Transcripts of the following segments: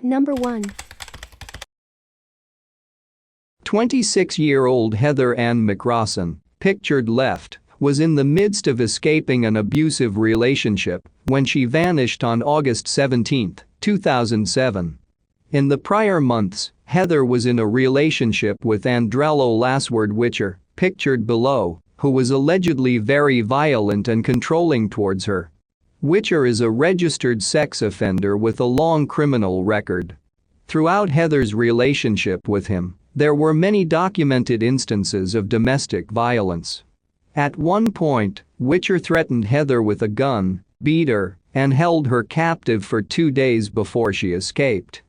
Number 1. 26-year-old Heather Ann McCrossan, pictured left, was in the midst of escaping an abusive relationship when she vanished on August 17, 2007. In the prior months, Heather was in a relationship with Andrello Lasward Witcher, pictured below, who was allegedly very violent and controlling towards her. Witcher is a registered sex offender with a long criminal record. Throughout Heather's relationship with him, there were many documented instances of domestic violence. At one point, Witcher threatened Heather with a gun, beat her, and held her captive for 2 days before she escaped.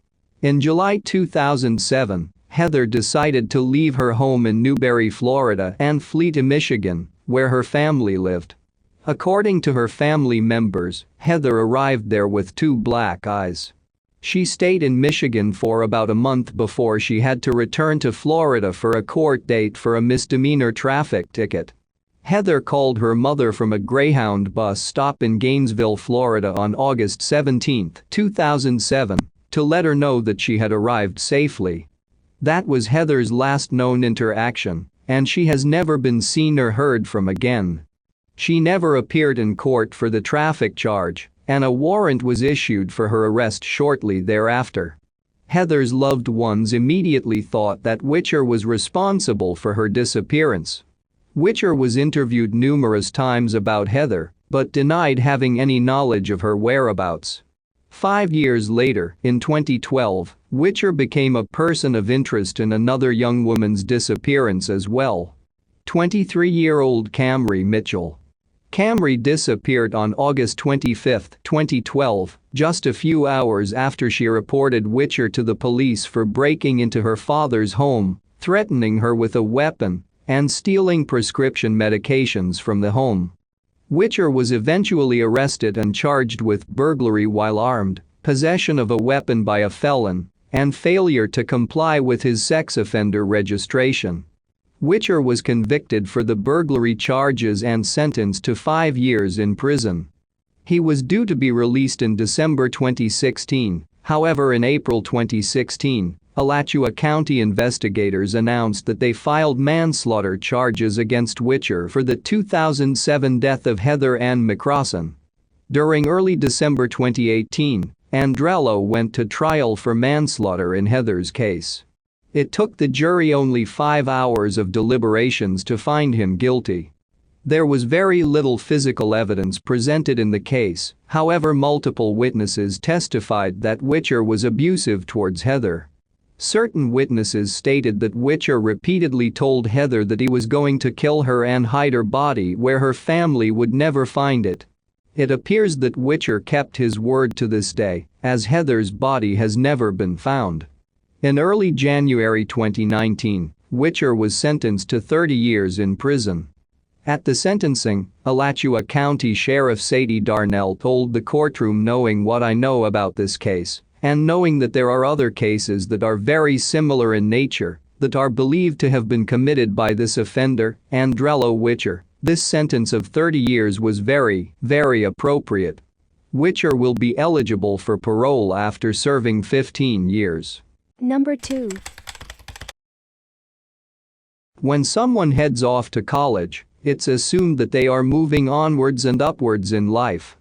In July 2007, Heather decided to leave her home in Newberry, Florida and flee to Michigan, where her family lived. According to her family members, Heather arrived there with 2 black eyes. She stayed in Michigan for about a month before she had to return to Florida for a court date for a misdemeanor traffic ticket. Heather called her mother from a Greyhound bus stop in Gainesville, Florida on August 17, 2007, to let her know that she had arrived safely. That was Heather's last known interaction, and she has never been seen or heard from again. She never appeared in court for the traffic charge, and a warrant was issued for her arrest shortly thereafter. Heather's loved ones immediately thought that Witcher was responsible for her disappearance. Witcher was interviewed numerous times about Heather, but denied having any knowledge of her whereabouts. 5 years later, in 2012, Witcher became a person of interest in another young woman's disappearance as well. 23-year-old Camry Mitchell. Camry disappeared on August 25, 2012, just a few hours after she reported Witcher to the police for breaking into her father's home, threatening her with a weapon, and stealing prescription medications from the home. Witcher was eventually arrested and charged with burglary while armed, possession of a weapon by a felon, and failure to comply with his sex offender registration. Witcher was convicted for the burglary charges and sentenced to 5 years in prison. He was due to be released in December 2016, however in April 2016, Alachua County investigators announced that they filed manslaughter charges against Witcher for the 2007 death of Heather Ann McCrossan. During early December 2018, Andrello went to trial for manslaughter in Heather's case. It took the jury only 5 hours of deliberations to find him guilty. There was very little physical evidence presented in the case, however multiple witnesses testified that Witcher was abusive towards Heather. Certain witnesses stated that Witcher repeatedly told Heather that he was going to kill her and hide her body where her family would never find it. It appears that Witcher kept his word to this day, as Heather's body has never been found. In early January 2019, Witcher was sentenced to 30 years in prison. At the sentencing, Alachua County Sheriff Sadie Darnell told the courtroom, "Knowing what I know about this case, and knowing that there are other cases that are very similar in nature, that are believed to have been committed by this offender, Andrello Witcher, this sentence of 30 years was very, very appropriate. Witcher will be eligible for parole after serving 15 years. Number 2. When someone heads off to college, it's assumed that they are moving onwards and upwards in life.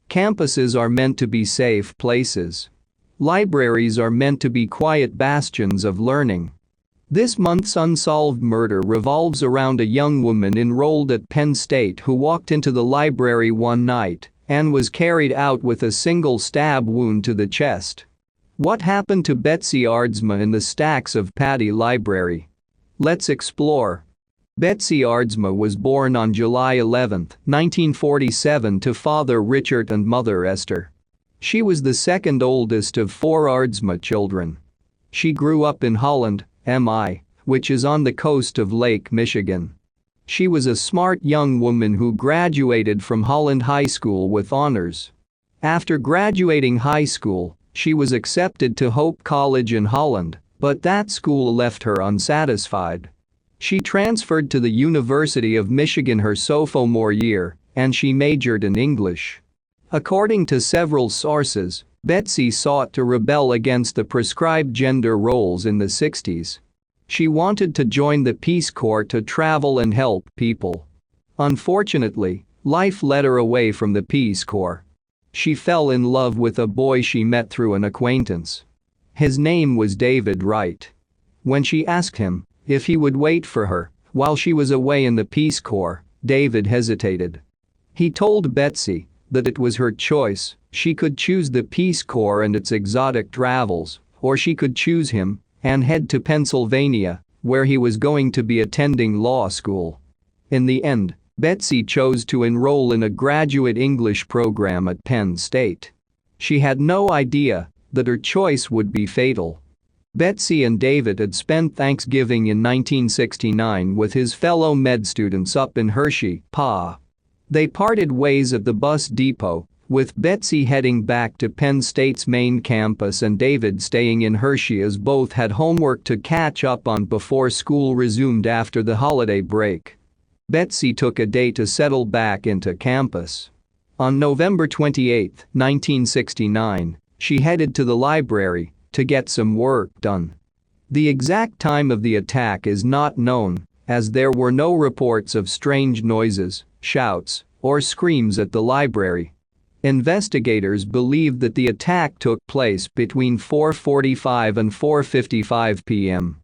Campuses are meant to be safe places. Libraries are meant to be quiet bastions of learning. This month's unsolved murder revolves around a young woman enrolled at Penn State who walked into the library one night and was carried out with a single stab wound to the chest. What happened to Betsy Aardsma in the stacks of Patty Library? Let's explore. Betsy Aardsma was born on July 11, 1947 to father Richard and mother Esther. She was the second oldest of 4 Aardsma children. She grew up in Holland, MI, which is on the coast of Lake Michigan. She was a smart young woman who graduated from Holland High School with honors. After graduating high school, she was accepted to Hope College in Holland, but that school left her unsatisfied. She transferred to the University of Michigan her sophomore year, and she majored in English. According to several sources, Betsy sought to rebel against the prescribed gender roles in the 60s. She wanted to join the Peace Corps to travel and help people. Unfortunately, life led her away from the Peace Corps. She fell in love with a boy she met through an acquaintance. His name was David Wright. When she asked him if he would wait for her while she was away in the Peace Corps, David hesitated. He told Betsy that it was her choice. She could choose the Peace Corps and its exotic travels, or she could choose him and head to Pennsylvania, where he was going to be attending law school. In the end, Betsy chose to enroll in a graduate English program at Penn State. She had no idea that her choice would be fatal. Betsy and David had spent Thanksgiving in 1969 with his fellow med students up in Hershey, PA. They parted ways at the bus depot, with Betsy heading back to Penn State's main campus and David staying in Hershey as both had homework to catch up on before school resumed after the holiday break. Betsy took a day to settle back into campus. On November 28, 1969, she headed to the library to get some work done. The exact time of the attack is not known, as there were no reports of strange noises, shouts, or screams at the library. Investigators believe that the attack took place between 4:45 and 4:55 p.m.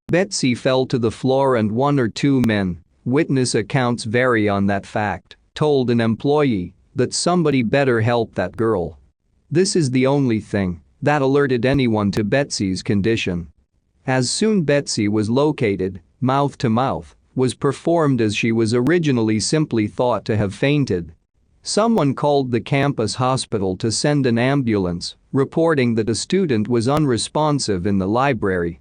Betsy fell to the floor and one or two men, witness accounts vary on that fact, told an employee that somebody better help that girl. This is the only thing that alerted anyone to Betsy's condition. As soon Betsy was located, mouth-to-mouth was performed as she was originally simply thought to have fainted. Someone called the campus hospital to send an ambulance, reporting that a student was unresponsive in the library.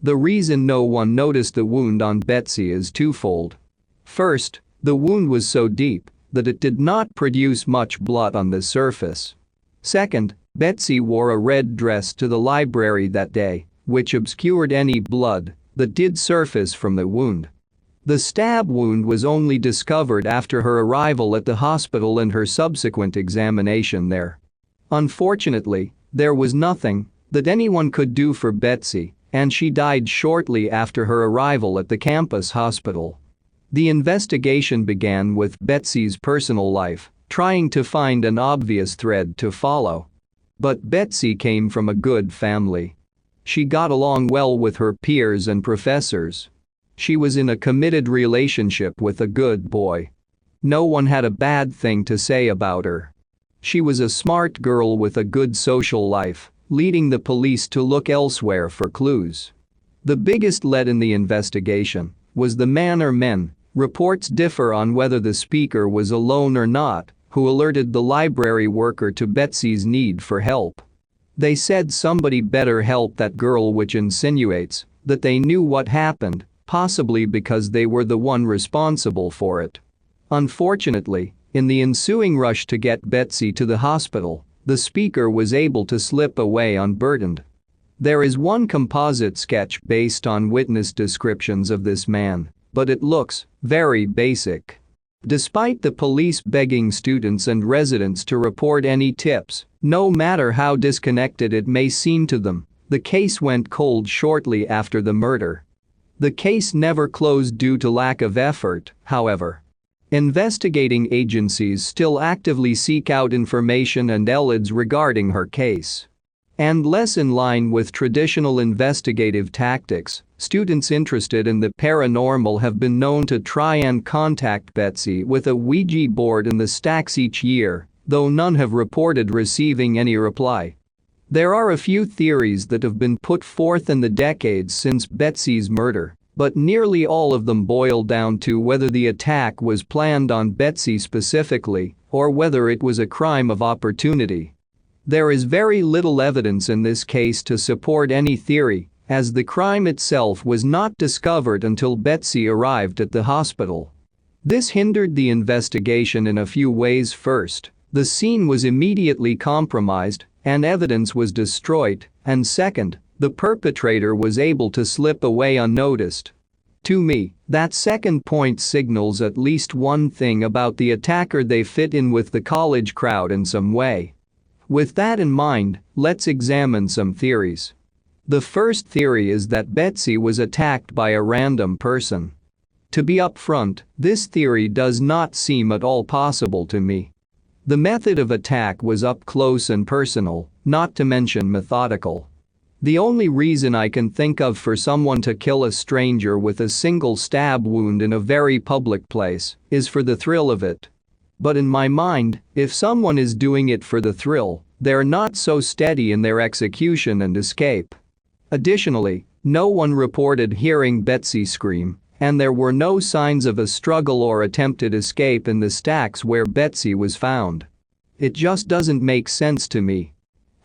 The reason no one noticed the wound on Betsy is twofold. First, the wound was so deep that it did not produce much blood on the surface. Second, Betsy wore a red dress to the library that day, which obscured any blood that did surface from the wound. The stab wound was only discovered after her arrival at the hospital and her subsequent examination there. Unfortunately, there was nothing that anyone could do for Betsy, and she died shortly after her arrival at the campus hospital. The investigation began with Betsy's personal life, trying to find an obvious thread to follow. But Betsy came from a good family. She got along well with her peers and professors. She was in a committed relationship with a good boy. No one had a bad thing to say about her. She was a smart girl with a good social life, leading the police to look elsewhere for clues. The biggest lead in the investigation was the man or men. Reports differ on whether the speaker was alone or not, who alerted the library worker to Betsy's need for help. They said somebody better help that girl, which insinuates that they knew what happened, possibly because they were the one responsible for it. Unfortunately, in the ensuing rush to get Betsy to the hospital, the speaker was able to slip away unburdened. There is one composite sketch based on witness descriptions of this man, but it looks very basic. Despite the police begging students and residents to report any tips, no matter how disconnected it may seem to them, the case went cold shortly after the murder. The case never closed due to lack of effort, however. Investigating agencies still actively seek out information and leads regarding her case. And less in line with traditional investigative tactics, students interested in the paranormal have been known to try and contact Betsy with a Ouija board in the stacks each year, though none have reported receiving any reply. There are a few theories that have been put forth in the decades since Betsy's murder, but nearly all of them boil down to whether the attack was planned on Betsy specifically or whether it was a crime of opportunity. There is very little evidence in this case to support any theory, as the crime itself was not discovered until Betsy arrived at the hospital. This hindered the investigation in a few ways. First, the scene was immediately compromised and evidence was destroyed, and second, the perpetrator was able to slip away unnoticed. To me, that second point signals at least one thing about the attacker: they fit in with the college crowd in some way. With that in mind, let's examine some theories. The first theory is that Betsy was attacked by a random person. To be upfront, this theory does not seem at all possible to me. The method of attack was up close and personal, not to mention methodical. The only reason I can think of for someone to kill a stranger with a single stab wound in a very public place is for the thrill of it. But in my mind, if someone is doing it for the thrill, they're not so steady in their execution and escape. Additionally, no one reported hearing Betsy scream, and there were no signs of a struggle or attempted escape in the stacks where Betsy was found. It just doesn't make sense to me.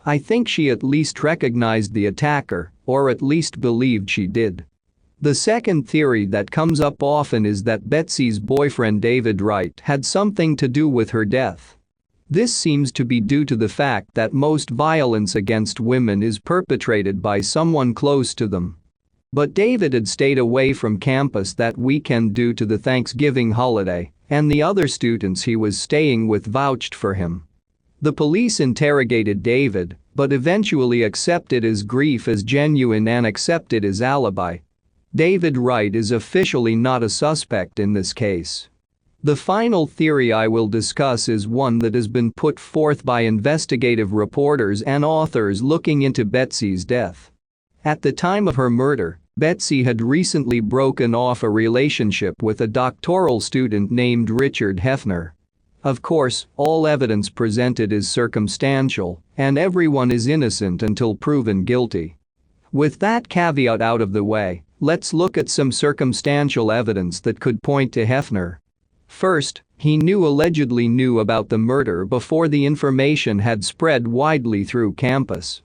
I think she at least recognized the attacker, or at least believed she did. The second theory that comes up often is that Betsy's boyfriend David Wright had something to do with her death. This seems to be due to the fact that most violence against women is perpetrated by someone close to them. But David had stayed away from campus that weekend due to the Thanksgiving holiday, and the other students he was staying with vouched for him. The police interrogated David, but eventually accepted his grief as genuine and accepted his alibi. David Wright is officially not a suspect in this case. The final theory I will discuss is one that has been put forth by investigative reporters and authors looking into Betsy's death. At the time of her murder, Betsy had recently broken off a relationship with a doctoral student named Richard Hefner. Of course, all evidence presented is circumstantial, and everyone is innocent until proven guilty. With that caveat out of the way, let's look at some circumstantial evidence that could point to Hefner. First, he allegedly knew about the murder before the information had spread widely through campus.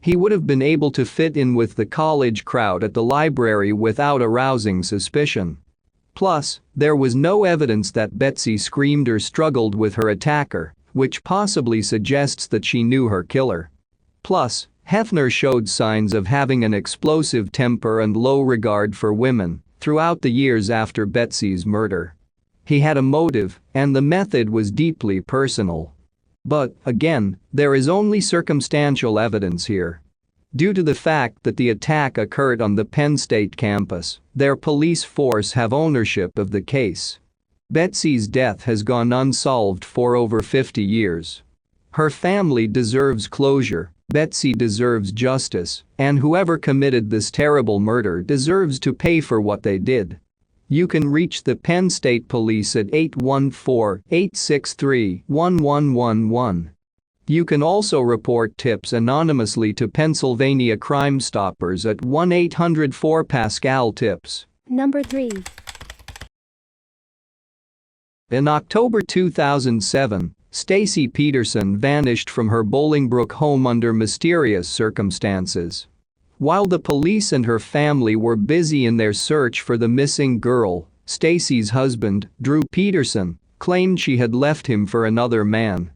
He would have been able to fit in with the college crowd at the library without arousing suspicion. Plus, there was no evidence that Betsy screamed or struggled with her attacker, which possibly suggests that she knew her killer. Plus, Hefner showed signs of having an explosive temper and low regard for women throughout the years after Betsy's murder. He had a motive, and the method was deeply personal. But, again, there is only circumstantial evidence here. Due to the fact that the attack occurred on the Penn State campus, their police force have ownership of the case. Betsy's death has gone unsolved for over 50 years. Her family deserves closure, Betsy deserves justice, and whoever committed this terrible murder deserves to pay for what they did. You can reach the Penn State Police at 814-863-1111. You can also report tips anonymously to Pennsylvania Crime Stoppers at 1-800-4-PASCAL-TIPS. Number 3. In October 2007, Stacy Peterson vanished from her Bolingbrook home under mysterious circumstances. While the police and her family were busy in their search for the missing girl, Stacy's husband, Drew Peterson, claimed she had left him for another man.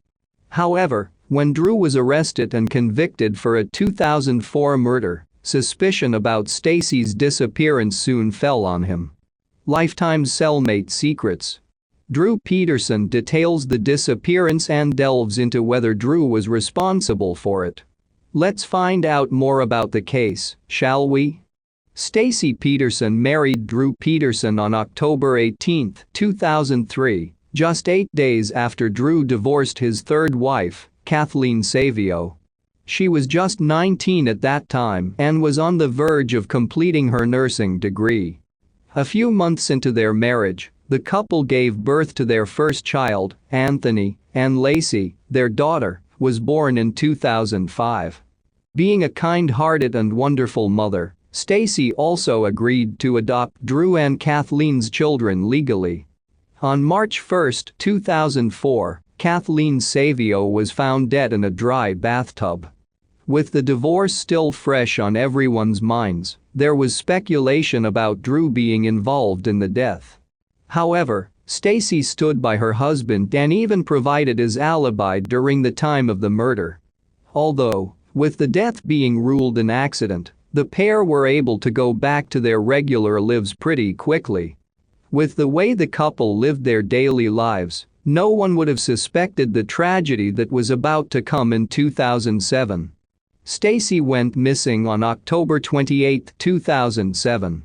However, when Drew was arrested and convicted for a 2004 murder, suspicion about Stacy's disappearance soon fell on him. Lifetime cellmate secrets. Drew Peterson details the disappearance and delves into whether Drew was responsible for it. Let's find out more about the case, shall we? Stacy Peterson married Drew Peterson on October 18, 2003, just 8 days after Drew divorced his third wife, Kathleen Savio. She was just 19 at that time and was on the verge of completing her nursing degree. A few months into their marriage, the couple gave birth to their first child, Anthony, and Lacey, their daughter, was born in 2005. Being a kind-hearted and wonderful mother, Stacy also agreed to adopt Drew and Kathleen's children legally. On March 1, 2004, Kathleen Savio was found dead in a dry bathtub. With the divorce still fresh on everyone's minds, there was speculation about Drew being involved in the death. However, Stacy stood by her husband and even provided his alibi during the time of the murder. Although, with the death being ruled an accident, the pair were able to go back to their regular lives pretty quickly. With the way the couple lived their daily lives, No one would have suspected the tragedy that was about to come in 2007. Stacey went missing on October 28, 2007.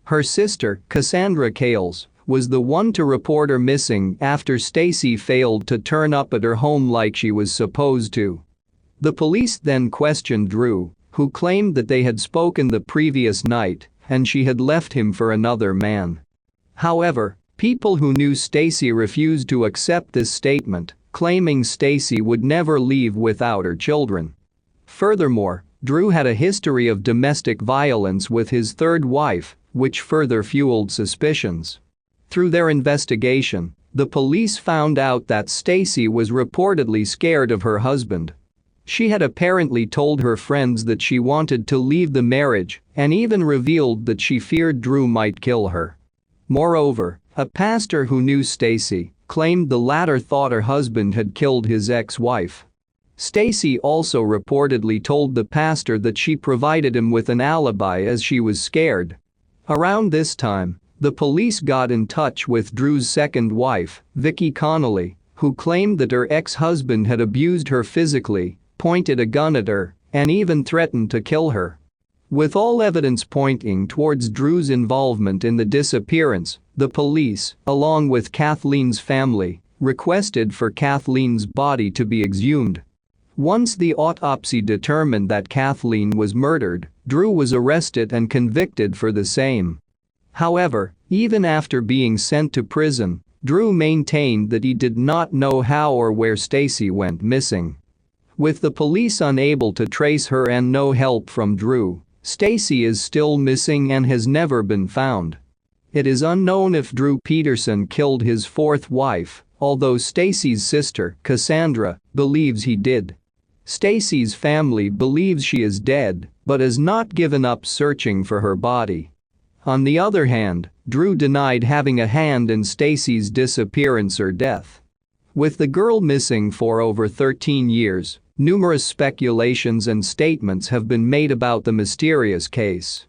Her sister, Cassandra Cales, was the one to report her missing after Stacey failed to turn up at her home like she was supposed to. The police then questioned Drew, who claimed that they had spoken the previous night and she had left him for another man. However, people who knew Stacey refused to accept this statement, claiming Stacey would never leave without her children. Furthermore, Drew had a history of domestic violence with his third wife, which further fueled suspicions. Through their investigation, the police found out that Stacey was reportedly scared of her husband. She had apparently told her friends that she wanted to leave the marriage and even revealed that she feared Drew might kill her. Moreover, a pastor who knew Stacey claimed the latter thought her husband had killed his ex-wife. Stacey also reportedly told the pastor that she provided him with an alibi as she was scared. Around this time, the police got in touch with Drew's second wife, Vicki Connolly, who claimed that her ex-husband had abused her physically, pointed a gun at her, and even threatened to kill her. With all evidence pointing towards Drew's involvement in the disappearance, the police, along with Kathleen's family, requested for Kathleen's body to be exhumed. Once the autopsy determined that Kathleen was murdered, Drew was arrested and convicted for the same. However, even after being sent to prison, Drew maintained that he did not know how or where Stacey went missing. With the police unable to trace her and no help from Drew, Stacey is still missing and has never been found. It is unknown if Drew Peterson killed his fourth wife, although Stacey's sister, Cassandra, believes he did. Stacey's family believes she is dead, but has not given up searching for her body. On the other hand, Drew denied having a hand in Stacey's disappearance or death. With the girl missing for over 13 years, numerous speculations and statements have been made about the mysterious case.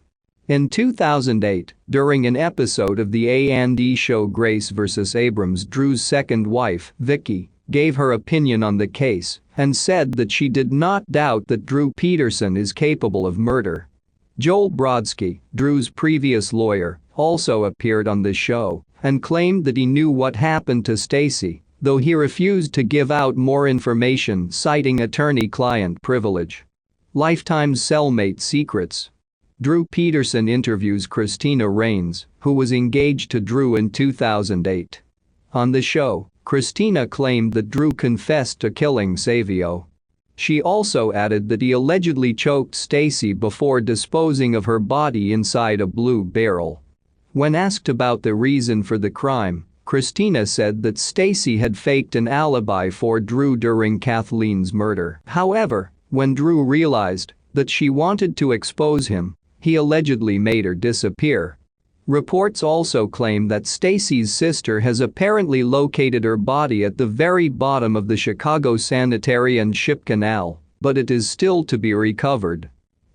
In 2008, during an episode of the A&E show Grace vs. Abrams, Drew's second wife, Vicki, gave her opinion on the case and said that she did not doubt that Drew Peterson is capable of murder. Joel Brodsky, Drew's previous lawyer, also appeared on the show and claimed that he knew what happened to Stacey, though he refused to give out more information, citing attorney-client privilege. Lifetime's cellmate secrets. Drew Peterson interviews Christina Rains, who was engaged to Drew in 2008. On the show, Christina claimed that Drew confessed to killing Savio. She also added that he allegedly choked Stacey before disposing of her body inside a blue barrel. When asked about the reason for the crime, Christina said that Stacey had faked an alibi for Drew during Kathleen's murder. However, when Drew realized that she wanted to expose him, he allegedly made her disappear. Reports also claim that Stacey's sister has apparently located her body at the very bottom of the Chicago Sanitary and Ship Canal, but it is still to be recovered.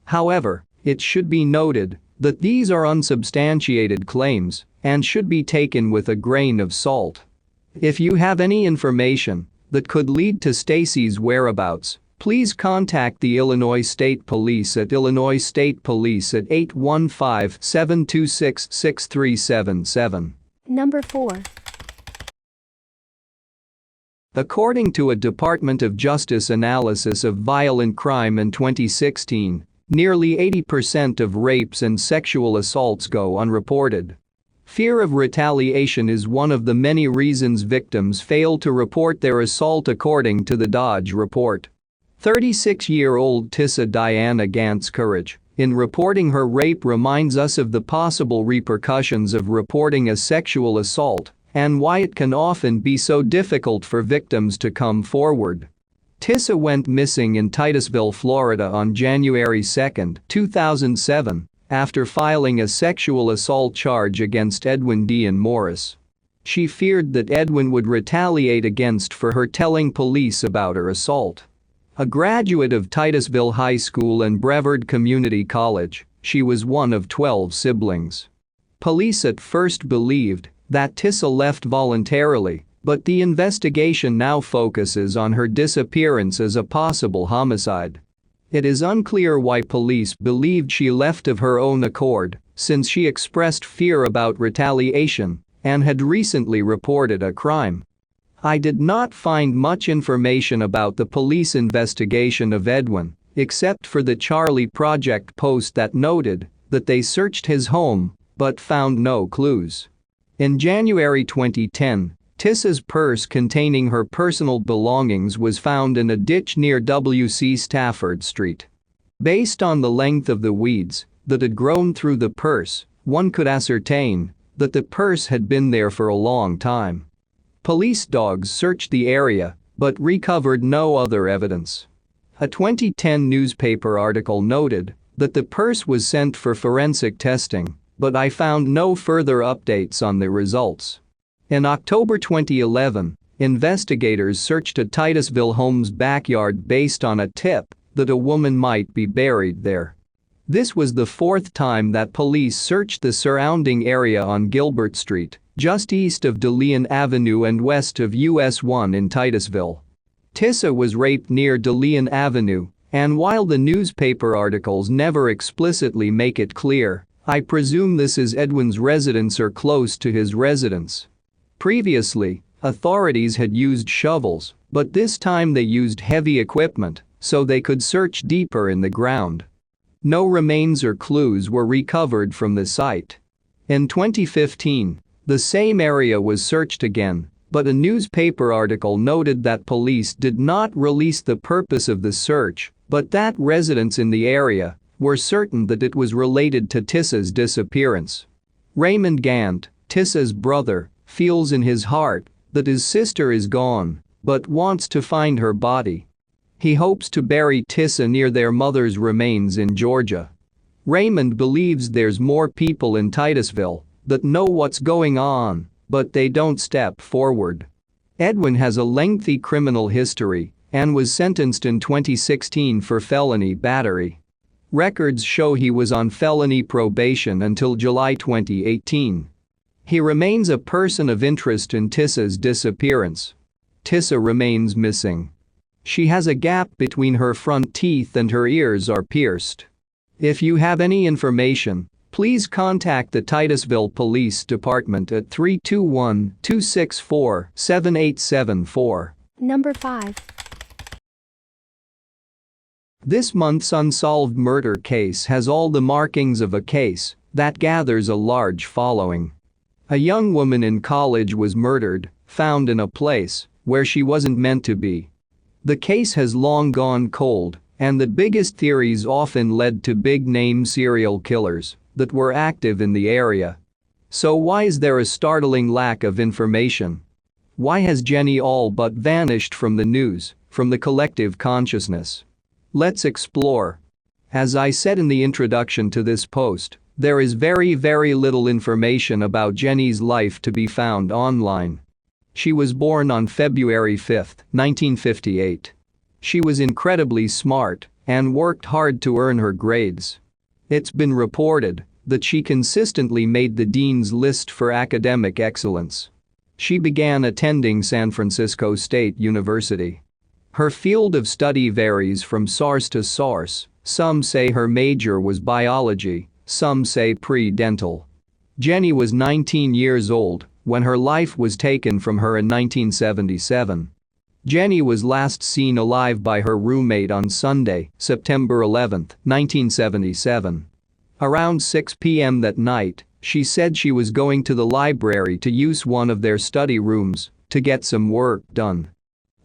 However, it should be noted that these are unsubstantiated claims and should be taken with a grain of salt. If you have any information that could lead to Stacey's whereabouts, please contact the Illinois State Police at Illinois State Police at 815-726-6377. Number 4. According to a Department of Justice analysis of violent crime in 2016, nearly 80% of rapes and sexual assaults go unreported. Fear of retaliation is one of the many reasons victims fail to report their assault, according to the Dodge report. 36-year-old Tissa Diana Gant's courage in reporting her rape reminds us of the possible repercussions of reporting a sexual assault and why it can often be so difficult for victims to come forward. Tissa went missing in Titusville, Florida on January 2, 2007, after filing a sexual assault charge against Edwin Dean Morris. She feared that Edwin would retaliate against her telling police about her assault. A graduate of Titusville High School and Brevard Community College, she was one of 12 siblings. Police at first believed that Tissa left voluntarily, But the investigation now focuses on her disappearance as a possible homicide. It is unclear why police believed she left of her own accord, since she expressed fear about retaliation and had recently reported a crime. I did not find much information about the police investigation of Edwin, except for the Charlie Project post that noted that they searched his home but found no clues. In January 2010, Tissa's purse containing her personal belongings was found in a ditch near W.C. Stafford Street. Based on the length of the weeds that had grown through the purse, one could ascertain that the purse had been there for a long time. Police dogs searched the area but recovered no other evidence. A 2010 newspaper article noted that the purse was sent for forensic testing, but I found no further updates on the results. In October 2011, investigators searched a Titusville home's backyard based on a tip that a woman might be buried there. This was the fourth time that police searched the surrounding area on Gilbert Street, just east of DeLeon Avenue and west of US 1 in Titusville. Tissa was raped near DeLeon Avenue, and while the newspaper articles never explicitly make it clear, I presume this is Edwin's residence or close to his residence. Previously, authorities had used shovels, but this time they used heavy equipment so they could search deeper in the ground. No remains or clues were recovered from the site. In 2015, the same area was searched again, but a newspaper article noted that police did not release the purpose of the search, but that residents in the area were certain that it was related to Tissa's disappearance. Raymond Gant, Tissa's brother, feels in his heart that his sister is gone, but wants to find her body. He hopes to bury Tissa near their mother's remains in Georgia. Raymond believes there's more people in Titusville that know what's going on, but they don't step forward. Edwin has a lengthy criminal history and was sentenced in 2016 for felony battery. Records show he was on felony probation until July 2018. He remains a person of interest in Tissa's disappearance. Tissa remains missing. She has a gap between her front teeth and her ears are pierced. If you have any information, please contact the Titusville Police Department at 321-264-7874. Number 5. This month's unsolved murder case has all the markings of a case that gathers a large following. A young woman in college was murdered, found in a place where she wasn't meant to be. The case has long gone cold, and the biggest theories often led to big-name serial killers that were active in the area. So why is there a startling lack of information? Why has Jenny all but vanished from the news, from the collective consciousness? Let's explore. As I said in the introduction to this post, there is very little information about Jenny's life to be found online. She was born on February 5, 1958. She was incredibly smart and worked hard to earn her grades. It's been reported that she consistently made the dean's list for academic excellence. She began attending San Francisco State University. Her field of study varies from source to source. Some say her major was biology, some say pre-dental. Jenny was 19 years old when her life was taken from her in 1977. Jenny was last seen alive by her roommate on Sunday, September 11, 1977. Around 6 p.m. that night, she said she was going to the library to use one of their study rooms to get some work done.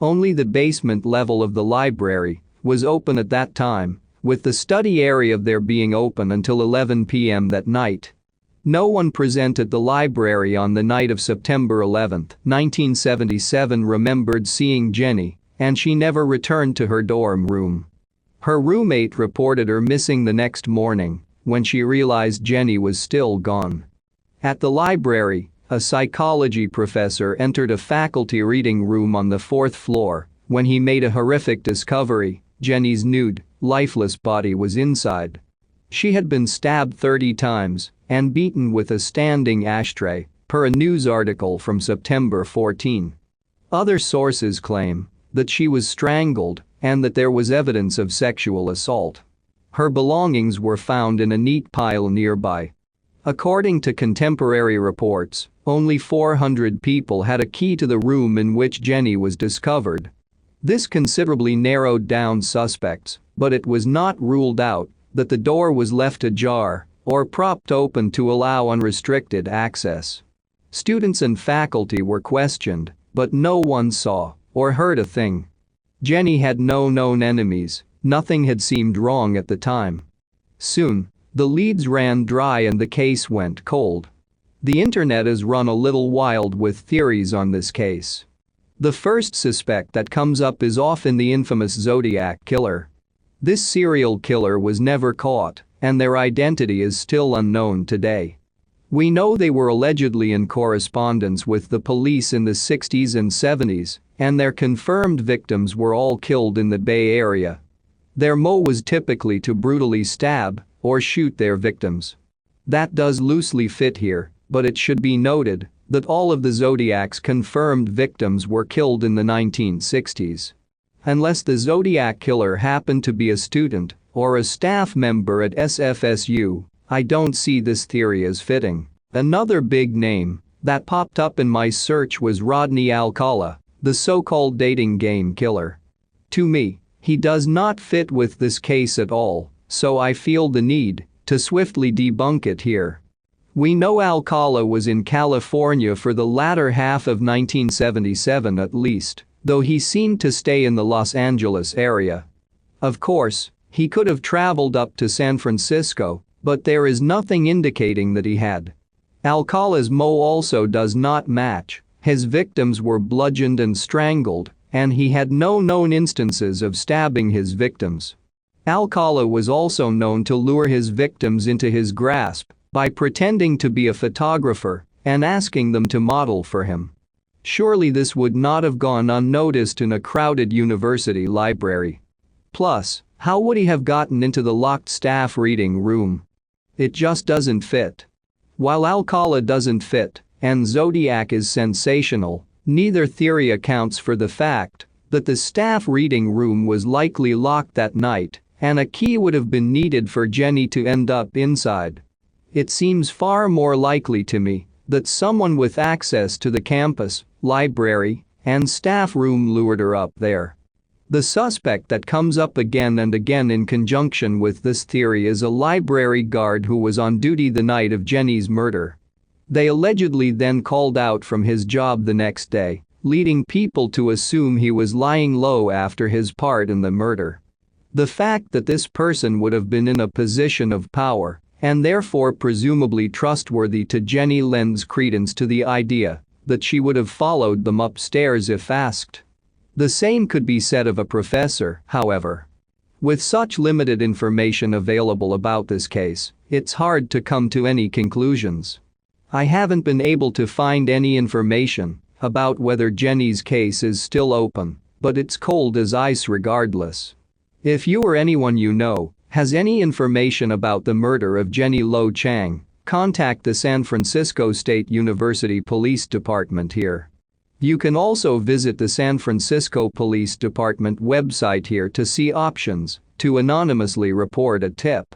Only the basement level of the library was open at that time, with the study area there being open until 11 p.m. that night. No one present at the library on the night of September 11, 1977 remembered seeing Jenny, and she never returned to her dorm room. Her roommate reported her missing the next morning when she realized Jenny was still gone. At the library, a psychology professor entered a faculty reading room on the 4th floor when he made a horrific discovery: Jenny's nude, lifeless body was inside. She had been stabbed 30 times and beaten with a standing ashtray, per a news article from September 14. Other sources claim that she was strangled and that there was evidence of sexual assault. Her belongings were found in a neat pile nearby. According to contemporary reports, only 400 people had a key to the room in which Jenny was discovered. This considerably narrowed down suspects, but it was not ruled out that the door was left ajar or propped open to allow unrestricted access. Students and faculty were questioned, but no one saw or heard a thing. Jenny had no known enemies, nothing had seemed wrong at the time. Soon, the leads ran dry and the case went cold. The internet has run a little wild with theories on this case. The first suspect that comes up is often the infamous Zodiac killer. This serial killer was never caught, and their identity is still unknown today. We know they were allegedly in correspondence with the police in the 60s and 70s, and their confirmed victims were all killed in the Bay Area. Their MO was typically to brutally stab or shoot their victims. That does loosely fit here, but it should be noted that all of the Zodiac's confirmed victims were killed in the 1960s. Unless the Zodiac killer happened to be a student or a staff member at SFSU, I don't see this theory as fitting. Another big name that popped up in my search was Rodney Alcala, the so-called dating game killer. To me, he does not fit with this case at all, so I feel the need to swiftly debunk it here. We know Alcala was in California for the latter half of 1977 at least, though he seemed to stay in the Los Angeles area. Of course, he could have traveled up to San Francisco, but there is nothing indicating that he had. Alcala's MO also does not match. His victims were bludgeoned and strangled, and he had no known instances of stabbing his victims. Alcala was also known to lure his victims into his grasp by pretending to be a photographer and asking them to model for him. Surely this would not have gone unnoticed in a crowded university library. Plus, how would he have gotten into the locked staff reading room? It just doesn't fit. While Alcala doesn't fit, and Zodiac is sensational, neither theory accounts for the fact that the staff reading room was likely locked that night and a key would have been needed for Jenny to end up inside. It seems far more likely to me that someone with access to the campus, library, and staff room lured her up there. The suspect that comes up again and again in conjunction with this theory is a library guard who was on duty the night of Jenny's murder. They allegedly then called out from his job the next day, leading people to assume he was lying low after his part in the murder. The fact that this person would have been in a position of power and therefore presumably trustworthy to Jenny lends credence to the idea that she would have followed them upstairs if asked. The same could be said of a professor, however. With such limited information available about this case, it's hard to come to any conclusions. I haven't been able to find any information about whether Jenny's case is still open, but it's cold as ice regardless. If you or anyone you know has any information about the murder of Jenny Lo Chang, contact the San Francisco State University Police Department here. You can also visit the San Francisco Police Department website here to see options to anonymously report a tip.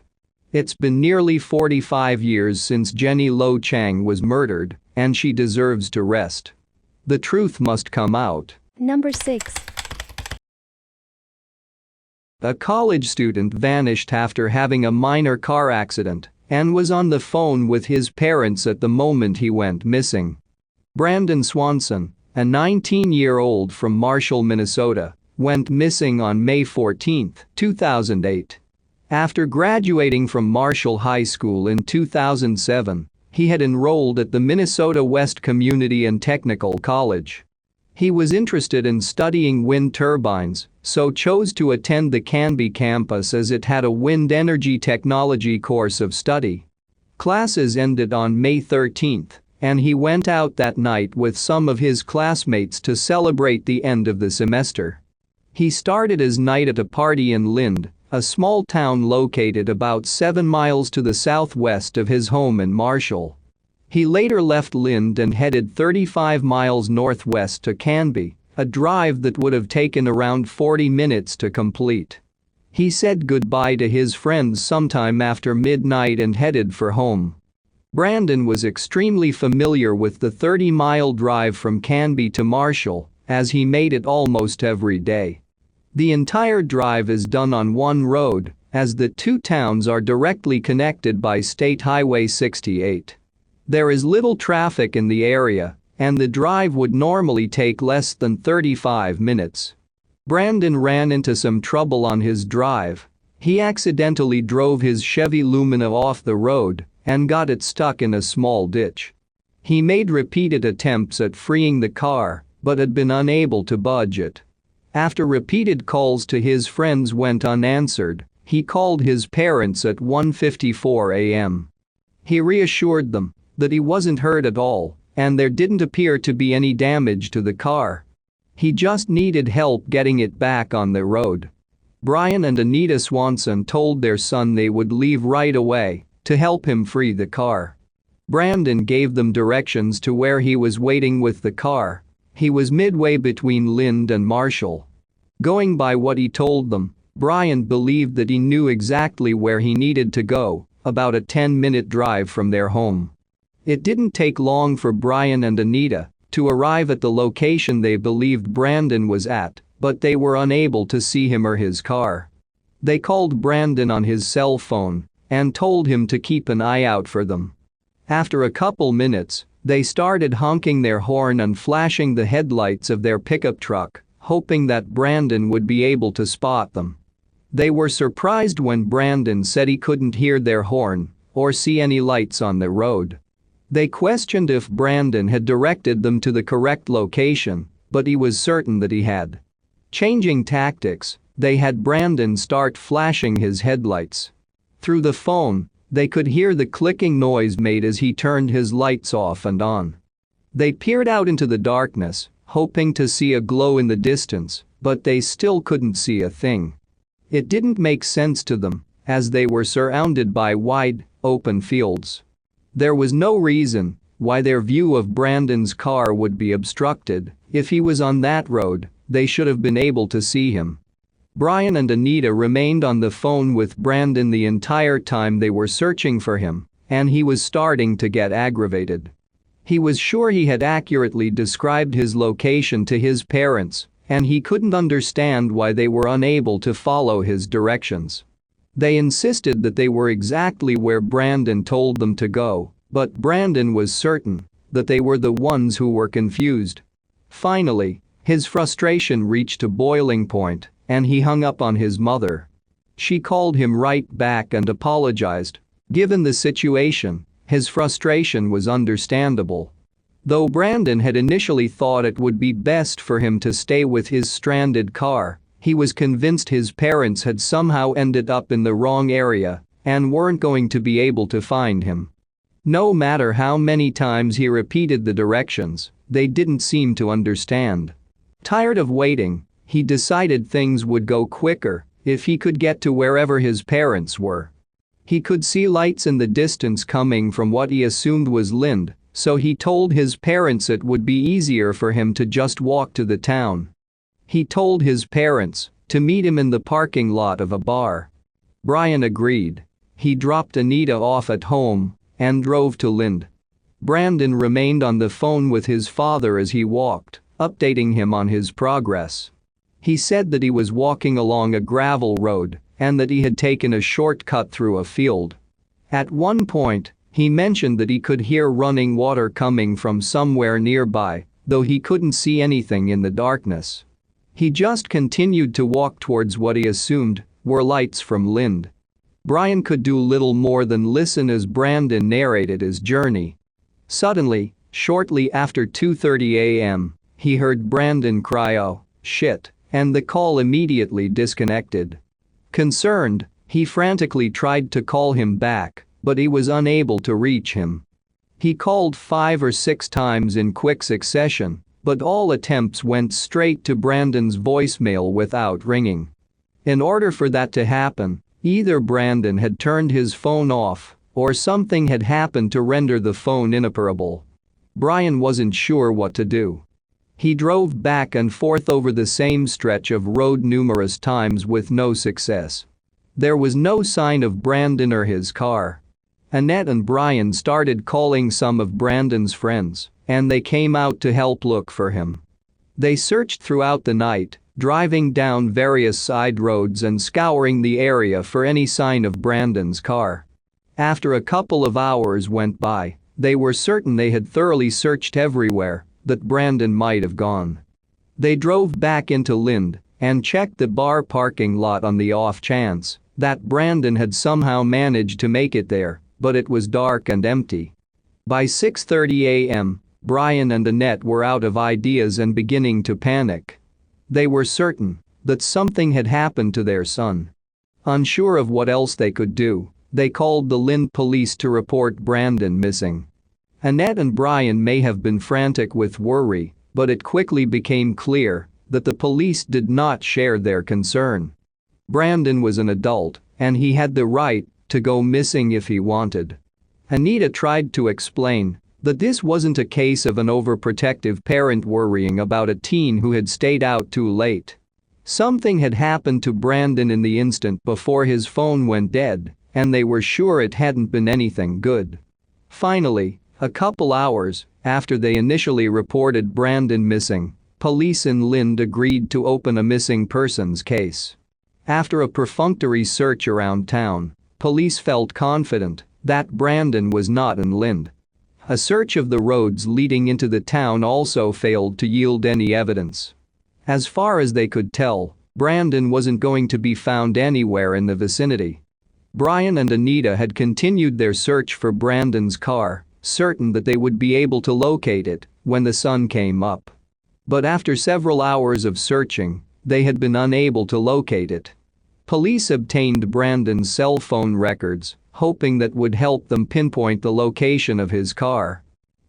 It's been nearly 45 years since Jenny Lo Chang was murdered, and she deserves to rest. The truth must come out. Number 6. A college student vanished after having a minor car accident and was on the phone with his parents at the moment he went missing. Brandon Swanson, a 19-year-old from Marshall, Minnesota, went missing on May 14, 2008. After graduating from Marshall High School in 2007, he had enrolled at the Minnesota West Community and Technical College. He was interested in studying wind turbines, so chose to attend the Canby campus as it had a wind energy technology course of study. Classes ended on May 13, and he went out that night with some of his classmates to celebrate the end of the semester. He started his night at a party in Lind, a small town located about 7 miles to the southwest of his home in Marshall. He later left Lind and headed 35 miles northwest to Canby, a drive that would have taken around 40 minutes to complete. He said goodbye to his friends sometime after midnight and headed for home. Brandon was extremely familiar with the 30-mile drive from Canby to Marshall, as he made it almost every day. The entire drive is done on one road, as the two towns are directly connected by State Highway 68. There is little traffic in the area, and the drive would normally take less than 35 minutes. Brandon ran into some trouble on his drive. He accidentally drove his Chevy Lumina off the road and got it stuck in a small ditch. He made repeated attempts at freeing the car, but had been unable to budge it. After repeated calls to his friends went unanswered, he called his parents at 1:54 a.m. He reassured them that he wasn't hurt at all, and there didn't appear to be any damage to the car. He just needed help getting it back on the road. Brian and Anita Swanson told their son they would leave right away to help him free the car. Brandon gave them directions to where he was waiting with the car. He was midway between Lind and Marshall. Going by what he told them, Brian believed that he knew exactly where he needed to go, about a 10-minute drive from their home. It didn't take long for Brian and Anita to arrive at the location they believed Brandon was at, but they were unable to see him or his car. They called Brandon on his cell phone and told him to keep an eye out for them. After a couple minutes, they started honking their horn and flashing the headlights of their pickup truck, hoping that Brandon would be able to spot them. They were surprised when Brandon said he couldn't hear their horn or see any lights on the road. They questioned if Brandon had directed them to the correct location, but he was certain that he had. Changing tactics, they had Brandon start flashing his headlights. Through the phone, they could hear the clicking noise made as he turned his lights off and on. They peered out into the darkness, hoping to see a glow in the distance, but they still couldn't see a thing. It didn't make sense to them, as they were surrounded by wide, open fields. There was no reason why their view of Brandon's car would be obstructed. If he was on that road, they should have been able to see him. Brian and Anita remained on the phone with Brandon the entire time they were searching for him, and he was starting to get aggravated. He was sure he had accurately described his location to his parents, and he couldn't understand why they were unable to follow his directions. They insisted that they were exactly where Brandon told them to go, but Brandon was certain that they were the ones who were confused. Finally, his frustration reached a boiling point, and he hung up on his mother. She called him right back and apologized. Given the situation, his frustration was understandable. Though Brandon had initially thought it would be best for him to stay with his stranded car, he was convinced his parents had somehow ended up in the wrong area and weren't going to be able to find him. No matter how many times he repeated the directions, they didn't seem to understand. Tired of waiting, he decided things would go quicker if he could get to wherever his parents were. He could see lights in the distance coming from what he assumed was Lind, so he told his parents it would be easier for him to just walk to the town. He told his parents to meet him in the parking lot of a bar. Brian agreed. He dropped Anita off at home and drove to Lind. Brandon remained on the phone with his father as he walked, updating him on his progress. He said that he was walking along a gravel road and that he had taken a shortcut through a field. At one point, he mentioned that he could hear running water coming from somewhere nearby, though he couldn't see anything in the darkness. He just continued to walk towards what he assumed were lights from Lind. Brian could do little more than listen as Brandon narrated his journey. Suddenly, shortly after 2:30 a.m., he heard Brandon cry, "Oh, shit," and the call immediately disconnected. Concerned, he frantically tried to call him back, but he was unable to reach him. He called 5 or 6 times in quick succession, but all attempts went straight to Brandon's voicemail without ringing. In order for that to happen, either Brandon had turned his phone off or something had happened to render the phone inoperable. Brian wasn't sure what to do. He drove back and forth over the same stretch of road numerous times with no success. There was no sign of Brandon or his car. Annette and Brian started calling some of Brandon's friends, and they came out to help look for him. They searched throughout the night, driving down various side roads and scouring the area for any sign of Brandon's car. After a couple of hours went by, they were certain they had thoroughly searched everywhere that Brandon might have gone. They drove back into Lind and checked the bar parking lot on the off chance that Brandon had somehow managed to make it there, but it was dark and empty. By 6:30 a.m., Brian and Annette were out of ideas and beginning to panic. They were certain that something had happened to their son. Unsure of what else they could do, they called the Lind police to report Brandon missing. Annette and Brian may have been frantic with worry, but it quickly became clear that the police did not share their concern. Brandon was an adult, and he had the right to go missing if he wanted. Anita tried to explain that this wasn't a case of an overprotective parent worrying about a teen who had stayed out too late. Something had happened to Brandon in the instant before his phone went dead, and they were sure it hadn't been anything good. Finally, a couple hours after they initially reported Brandon missing, police in Lind agreed to open a missing persons case. After a perfunctory search around town, police felt confident that Brandon was not in Lind. A search of the roads leading into the town also failed to yield any evidence. As far as they could tell, Brandon wasn't going to be found anywhere in the vicinity. Brian and Anita had continued their search for Brandon's car, certain that they would be able to locate it when the sun came up. But after several hours of searching, they had been unable to locate it. Police obtained Brandon's cell phone records, hoping that would help them pinpoint the location of his car.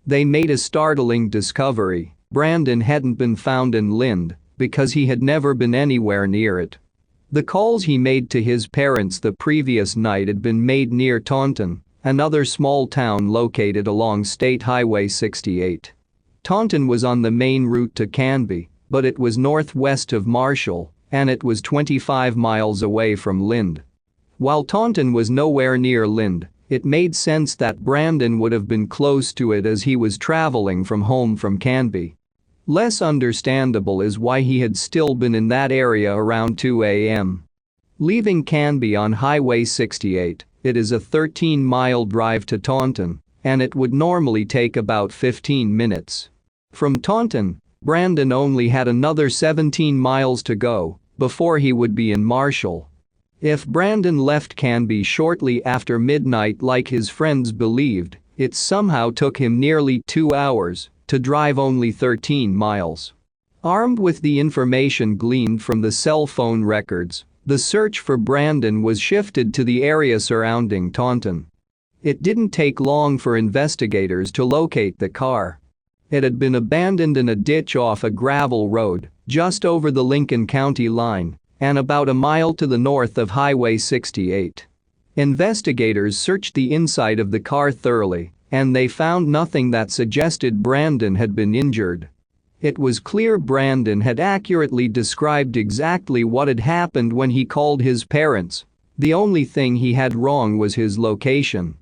They made a startling discovery: Brandon hadn't been found in Lind because he had never been anywhere near it. The calls he made to his parents the previous night had been made near Taunton, another small town located along State Highway 68. Taunton was on the main route to Canby, but it was northwest of Marshall, and it was 25 miles away from Lind. While Taunton was nowhere near Lind, it made sense that Brandon would have been close to it as he was traveling from home from Canby. Less understandable is why he had still been in that area around 2 a.m. Leaving Canby on Highway 68, it is a 13-mile drive to Taunton, and it would normally take about 15 minutes. From Taunton, Brandon only had another 17 miles to go before he would be in Marshall. If Brandon left Canby shortly after midnight like his friends believed, it somehow took him nearly 2 hours to drive only 13 miles. Armed with the information gleaned from the cell phone records, the search for Brandon was shifted to the area surrounding Taunton. It didn't take long for investigators to locate the car. It had been abandoned in a ditch off a gravel road just over the Lincoln County line and about a mile to the north of Highway 68. Investigators searched the inside of the car thoroughly, and they found nothing that suggested Brandon had been injured. It was clear Brandon had accurately described exactly what had happened when he called his parents. The only thing he had wrong was his location.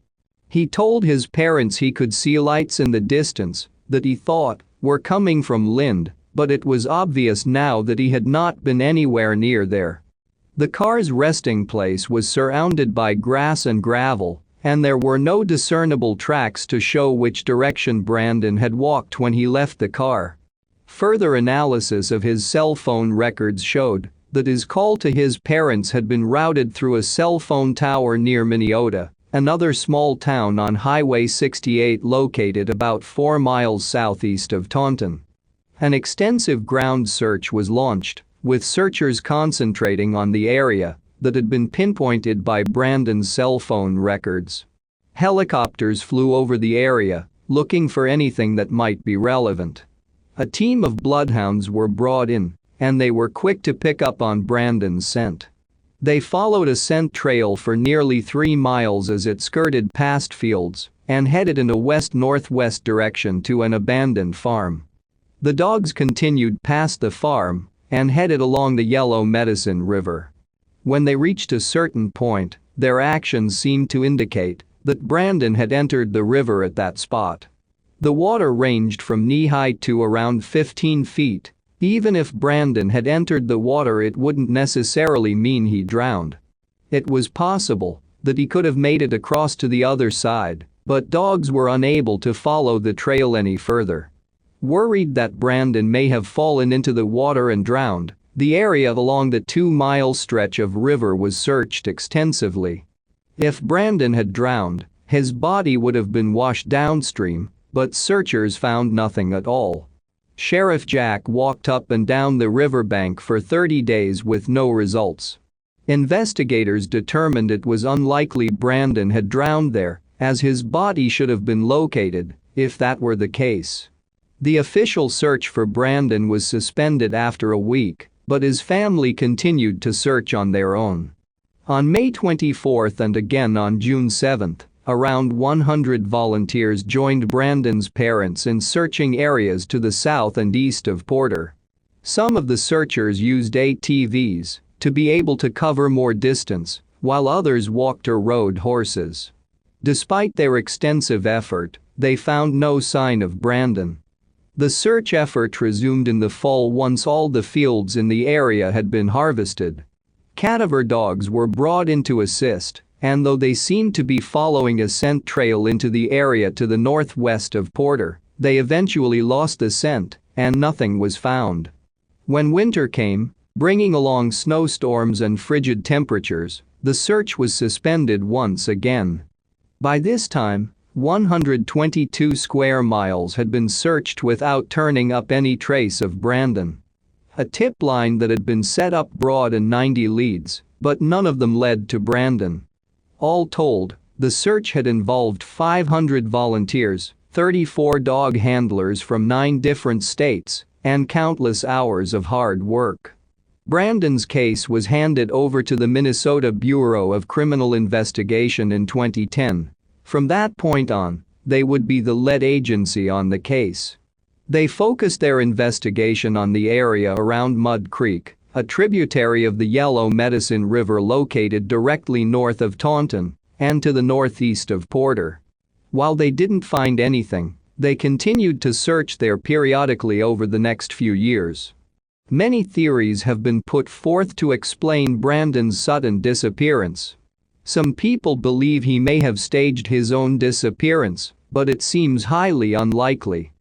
He told his parents he could see lights in the distance that he thought were coming from Lind, but it was obvious now that he had not been anywhere near there. The car's resting place was surrounded by grass and gravel, and there were no discernible tracks to show which direction Brandon had walked when he left the car. Further analysis of his cell phone records showed that his call to his parents had been routed through a cell phone tower near Minneota, another small town on Highway 68 located about 4 miles southeast of Taunton. An extensive ground search was launched, with searchers concentrating on the area that had been pinpointed by Brandon's cell phone records. Helicopters flew over the area, looking for anything that might be relevant. A team of bloodhounds were brought in, and they were quick to pick up on Brandon's scent. They followed a scent trail for nearly 3 miles as it skirted past fields and headed in a west-northwest direction to an abandoned farm. The dogs continued past the farm and headed along the Yellow Medicine River. When they reached a certain point, their actions seemed to indicate that Brandon had entered the river at that spot. The water ranged from knee-high to around 15 feet. Even if Brandon had entered the water, it wouldn't necessarily mean he drowned. It was possible that he could have made it across to the other side, but dogs were unable to follow the trail any further. Worried that Brandon may have fallen into the water and drowned, the area along the 2-mile stretch of river was searched extensively. If Brandon had drowned, his body would have been washed downstream, but searchers found nothing at all. Sheriff Jack walked up and down the riverbank for 30 days with no results. Investigators determined it was unlikely Brandon had drowned there, as his body should have been located if that were the case. The official search for Brandon was suspended after a week, but his family continued to search on their own. On May 24 and again on June 7, around 100 volunteers joined Brandon's parents in searching areas to the south and east of Porter. Some of the searchers used ATVs to be able to cover more distance, while others walked or rode horses. Despite their extensive effort, they found no sign of Brandon. The search effort resumed in the fall once all the fields in the area had been harvested. Cadaver dogs were brought in to assist, and though they seemed to be following a scent trail into the area to the northwest of Porter, they eventually lost the scent and nothing was found. When winter came, bringing along snowstorms and frigid temperatures, the search was suspended once again. By this time, 122 square miles had been searched without turning up any trace of Brandon. A tip line that had been set up brought in 90 leads, but none of them led to Brandon. All told, the search had involved 500 volunteers, 34 dog handlers from 9 different states, and countless hours of hard work. Brandon's case was handed over to the Minnesota Bureau of Criminal Investigation in 2010. From that point on, they would be the lead agency on the case. They focused their investigation on the area around Mud Creek, a tributary of the Yellow Medicine River located directly north of Taunton and to the northeast of Porter. While they didn't find anything, they continued to search there periodically over the next few years. Many theories have been put forth to explain Brandon's sudden disappearance. Some people believe he may have staged his own disappearance, but it seems highly unlikely.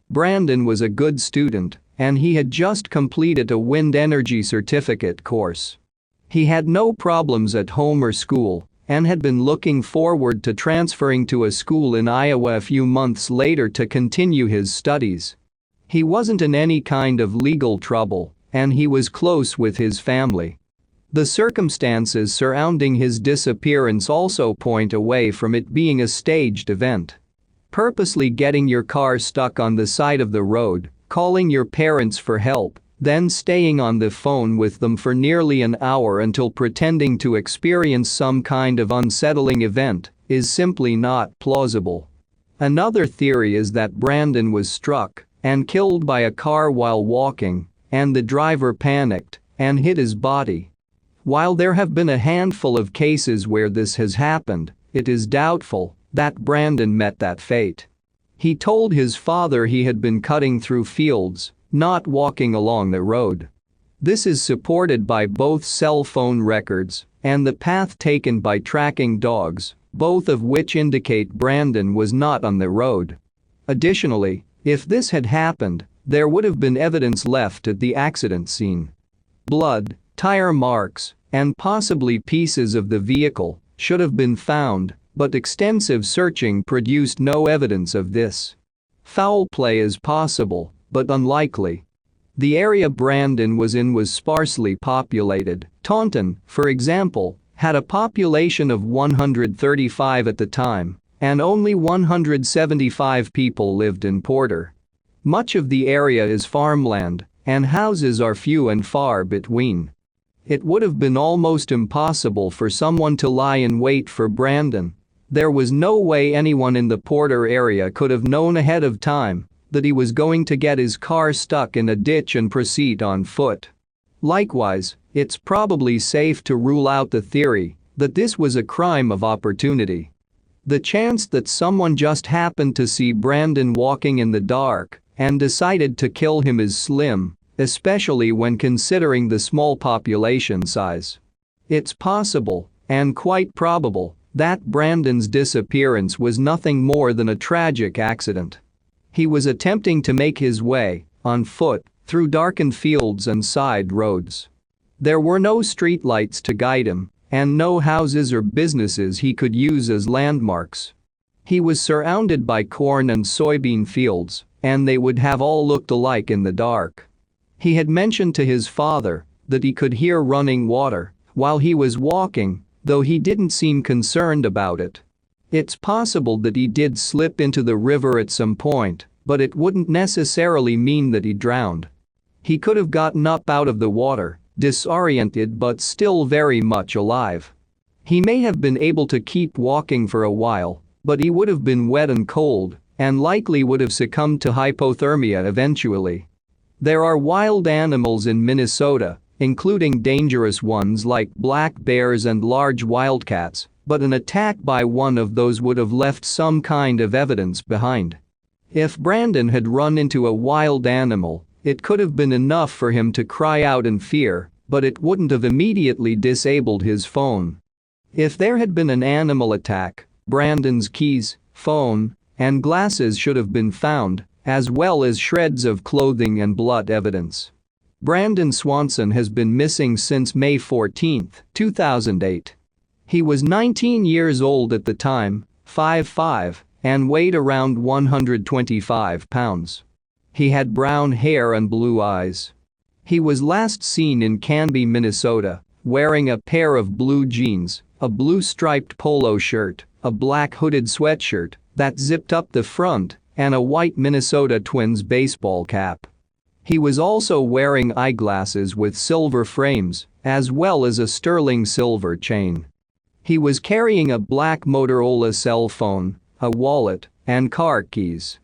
Brandon was a good student, and he had just completed a wind energy certificate course. He had no problems at home or school, and had been looking forward to transferring to a school in Iowa a few months later to continue his studies. He wasn't in any kind of legal trouble, and he was close with his family. The circumstances surrounding his disappearance also point away from it being a staged event. Purposely getting your car stuck on the side of the road, calling your parents for help, then staying on the phone with them for nearly an hour until pretending to experience some kind of unsettling event is simply not plausible. Another theory is that Brandon was struck and killed by a car while walking, and the driver panicked and hit his body. While there have been a handful of cases where this has happened, it is doubtful that Brandon met that fate. He told his father he had been cutting through fields, not walking along the road. This is supported by both cell phone records and the path taken by tracking dogs, both of which indicate Brandon was not on the road. Additionally, if this had happened, there would have been evidence left at the accident scene. Blood, tire marks, and possibly pieces of the vehicle should have been found, but extensive searching produced no evidence of this. Foul play is possible, but unlikely. The area Brandon was in was sparsely populated. Taunton, for example, had a population of 135 at the time, and only 175 people lived in Porter. Much of the area is farmland, and houses are few and far between. It would have been almost impossible for someone to lie in wait for Brandon. There was no way anyone in the Porter area could have known ahead of time that he was going to get his car stuck in a ditch and proceed on foot. Likewise, it's probably safe to rule out the theory that this was a crime of opportunity. The chance that someone just happened to see Brandon walking in the dark and decided to kill him is slim, especially when considering the small population size. It's possible, and quite probable, that Brandon's disappearance was nothing more than a tragic accident. He was attempting to make his way, on foot, through darkened fields and side roads. There were no streetlights to guide him, and no houses or businesses he could use as landmarks. He was surrounded by corn and soybean fields, and they would have all looked alike in the dark. He had mentioned to his father that he could hear running water while he was walking, though he didn't seem concerned about it. It's possible that he did slip into the river at some point, but it wouldn't necessarily mean that he drowned. He could have gotten up out of the water, disoriented but still very much alive. He may have been able to keep walking for a while, but he would have been wet and cold, and likely would have succumbed to hypothermia eventually. There are wild animals in Minnesota, including dangerous ones like black bears and large wildcats, but an attack by one of those would have left some kind of evidence behind. If Brandon had run into a wild animal, it could have been enough for him to cry out in fear, but it wouldn't have immediately disabled his phone. If there had been an animal attack, Brandon's keys, phone, and glasses should have been found, as well as shreds of clothing and blood evidence. Brandon Swanson has been missing since May 14, 2008. He was 19 years old at the time, 5'5", and weighed around 125 pounds. He had brown hair and blue eyes. He was last seen in Canby, Minnesota, wearing a pair of blue jeans, a blue striped polo shirt, a black hooded sweatshirt that zipped up the front, and a white Minnesota Twins baseball cap. He was also wearing eyeglasses with silver frames, as well as a sterling silver chain. He was carrying a black Motorola cell phone, a wallet, and car keys.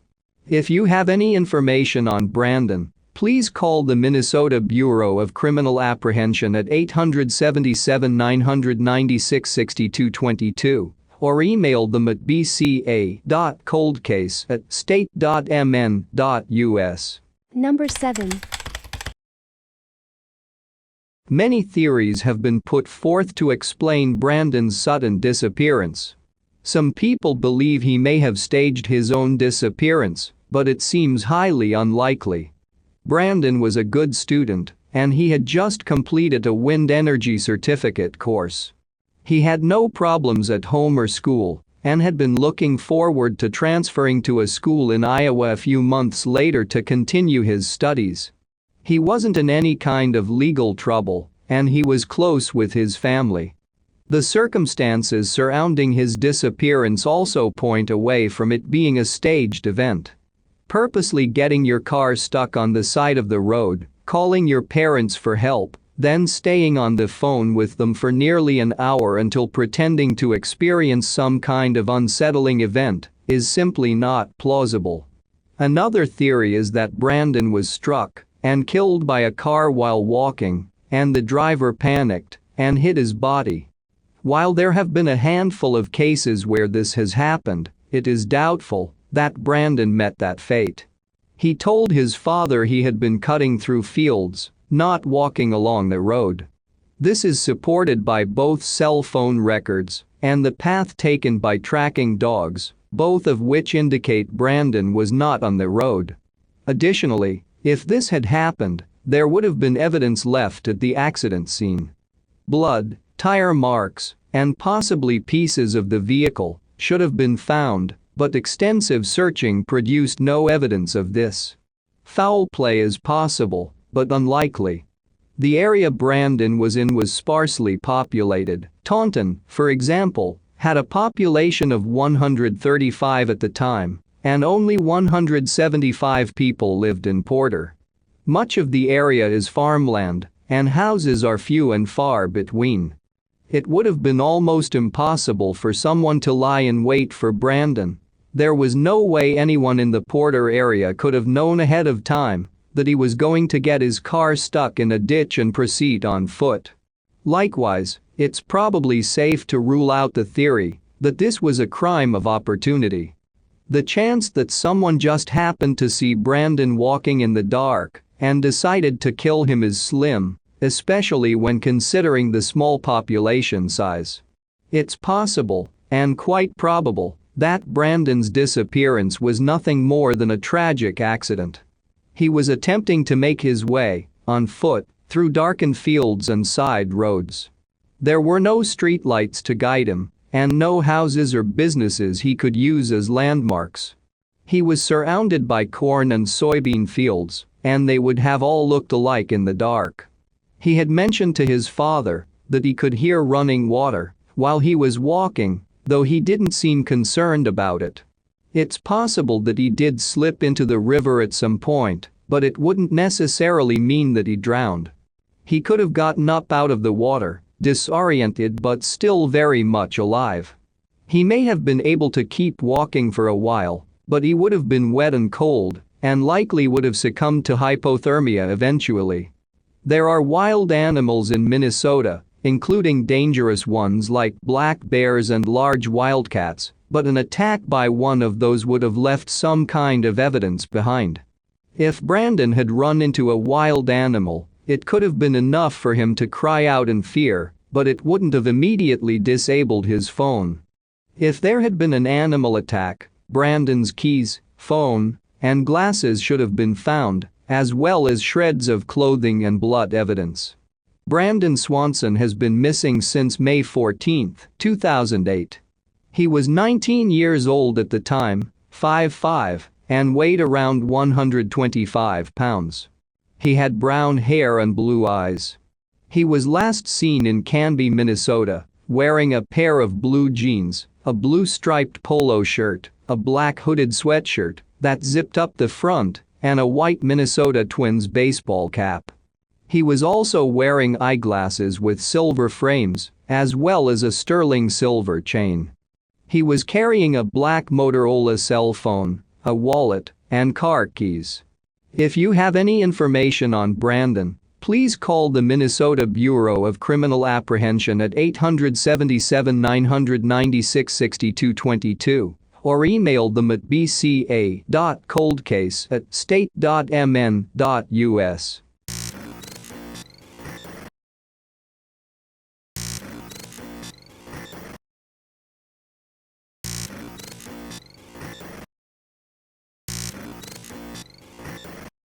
If you have any information on Brandon, please call the Minnesota Bureau of Criminal Apprehension at 877-996-6222 or email them at bca.coldcase@state.mn.us. Number 7. Many theories have been put forth to explain Brandon's sudden disappearance. Some people believe he may have staged his own disappearance, but it seems highly unlikely. Brandon was a good student, and he had just completed a wind energy certificate course. He had no problems at home or school, and had been looking forward to transferring to a school in Iowa a few months later to continue his studies. He wasn't in any kind of legal trouble, and he was close with his family. The circumstances surrounding his disappearance also point away from it being a staged event. Purposely getting your car stuck on the side of the road, calling your parents for help, then staying on the phone with them for nearly an hour until pretending to experience some kind of unsettling event is simply not plausible. Another theory is that Brandon was struck and killed by a car while walking, and the driver panicked and hid his body. While there have been a handful of cases where this has happened, it is doubtful that Brandon met that fate. He told his father he had been cutting through fields, not walking along the road. This is supported by both cell phone records and the path taken by tracking dogs, both of which indicate Brandon was not on the road. Additionally, if this had happened, there would have been evidence left at the accident scene. Blood, tire marks, and possibly pieces of the vehicle should have been found, but extensive searching produced no evidence of this. Foul play is possible, but unlikely. The area Brandon was in was sparsely populated. Taunton, for example, had a population of 135 at the time, and only 175 people lived in Porter. Much of the area is farmland, and houses are few and far between. It would have been almost impossible for someone to lie in wait for Brandon. There was no way anyone in the Porter area could have known ahead of time that he was going to get his car stuck in a ditch and proceed on foot. Likewise, it's probably safe to rule out the theory that this was a crime of opportunity. The chance that someone just happened to see Brandon walking in the dark and decided to kill him is slim, especially when considering the small population size. It's possible, and quite probable, that Brandon's disappearance was nothing more than a tragic accident. He was attempting to make his way, on foot, through darkened fields and side roads. There were no streetlights to guide him, and no houses or businesses he could use as landmarks. He was surrounded by corn and soybean fields, and they would have all looked alike in the dark. He had mentioned to his father that he could hear running water while he was walking, though he didn't seem concerned about it. It's possible that he did slip into the river at some point, but it wouldn't necessarily mean that he drowned. He could have gotten up out of the water, disoriented but still very much alive. He may have been able to keep walking for a while, but he would have been wet and cold, and likely would have succumbed to hypothermia eventually. There are wild animals in Minnesota, including dangerous ones like black bears and large wildcats, but an attack by one of those would have left some kind of evidence behind. If Brandon had run into a wild animal, it could have been enough for him to cry out in fear, but it wouldn't have immediately disabled his phone. If there had been an animal attack, Brandon's keys, phone, and glasses should have been found, as well as shreds of clothing and blood evidence. Brandon Swanson has been missing since May 14, 2008. He was 19 years old at the time, 5'5", and weighed around 125 pounds. He had brown hair and blue eyes. He was last seen in Canby, Minnesota, wearing a pair of blue jeans, a blue striped polo shirt, a black hooded sweatshirt that zipped up the front, and a white Minnesota Twins baseball cap. He was also wearing eyeglasses with silver frames, as well as a sterling silver chain. He was carrying a black Motorola cell phone, a wallet, and car keys. If you have any information on Brandon, please call the Minnesota Bureau of Criminal Apprehension at 877 996 6222 or email them at bca.coldcase@state.mn.us.